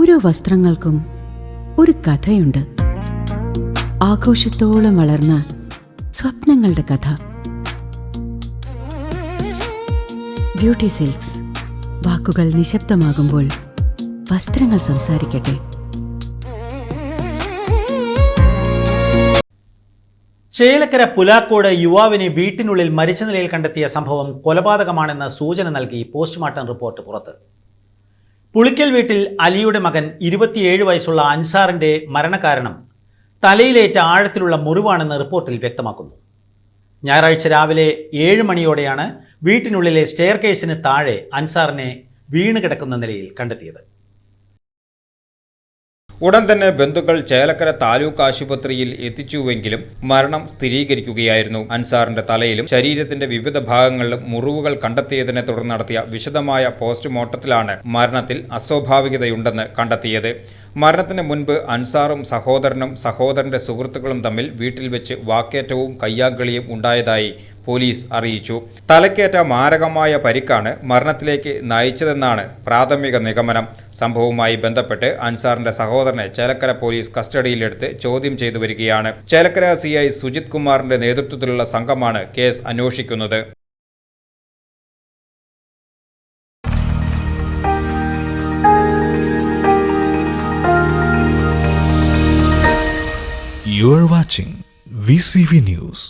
ഓരോ വസ്ത്രങ്ങൾക്കും ഒരു കഥയുണ്ട്. ആഘോഷത്തോളം വളർന്ന സ്വപ്നങ്ങളുടെ കഥ. Beauty silks. വാക്കുകൾ നിശബ്ദമാകുമ്പോൾ വസ്ത്രങ്ങൾ സംസാരിക്കട്ടെ. ചേലക്കര പുലാക്കോട് യുവാവിനെ വീട്ടിനുള്ളിൽ മരിച്ച നിലയിൽ കണ്ടെത്തിയ സംഭവം കൊലപാതകമാണെന്ന് സൂചന നൽകി പോസ്റ്റ്മോർട്ടം റിപ്പോർട്ട് പുറത്ത്. പുളിക്കൽ വീട്ടിൽ അലിയുടെ മകൻ 27 വയസ്സുള്ള അൻസാറിൻ്റെ മരണകാരണം തലയിലേറ്റ ആഴത്തിലുള്ള മുറിവാണെന്ന് റിപ്പോർട്ടിൽ വ്യക്തമാക്കുന്നു. ഞായറാഴ്ച രാവിലെ 7 മണിയോടെയാണ് വീട്ടിനുള്ളിലെ സ്റ്റെയർകേസിന് താഴെ അൻസാറിനെ വീണ് കിടക്കുന്ന നിലയിൽ കണ്ടെത്തിയത്. ഉടൻ തന്നെ ബന്ധുക്കൾ ചേലക്കര താലൂക്ക് ആശുപത്രിയിൽ എത്തിച്ചുവെങ്കിലും മരണം സ്ഥിരീകരിക്കുകയായിരുന്നു. അൻസാറിന്റെ തലയിലും ശരീരത്തിന്റെ വിവിധ ഭാഗങ്ങളിലും മുറിവുകൾ കണ്ടെത്തിയതിനെ തുടർന്ന് നടത്തിയ വിശദമായ പോസ്റ്റ്മോർട്ടത്തിലാണ് മരണത്തിൽ അസ്വാഭാവികതയുണ്ടെന്ന് കണ്ടെത്തിയത്. മരണത്തിന് മുൻപ് അൻസാറും സഹോദരന്റെ സുഹൃത്തുക്കളും തമ്മിൽ വീട്ടിൽ വെച്ച് വാക്കേറ്റവും കയ്യാങ്കളിയും ഉണ്ടായതായി പോലീസ് അറിയിച്ചു. തലക്കേറ്റ മാരകമായ പരിക്കാണ് മരണത്തിലേക്ക് നയിച്ചതെന്നാണ് പ്രാഥമിക നിഗമനം. സംഭവവുമായി ബന്ധപ്പെട്ട് അൻസാറിന്റെ സഹോദരനെ ചേലക്കര പോലീസ് കസ്റ്റഡിയിലെടുത്ത് ചോദ്യം ചെയ്തു വരികയാണ്. ചേലക്കര CI സുജിത് കുമാറിന്റെ നേതൃത്വത്തിലുള്ള സംഘമാണ് കേസ് അന്വേഷിക്കുന്നത്. You are watching VCV News.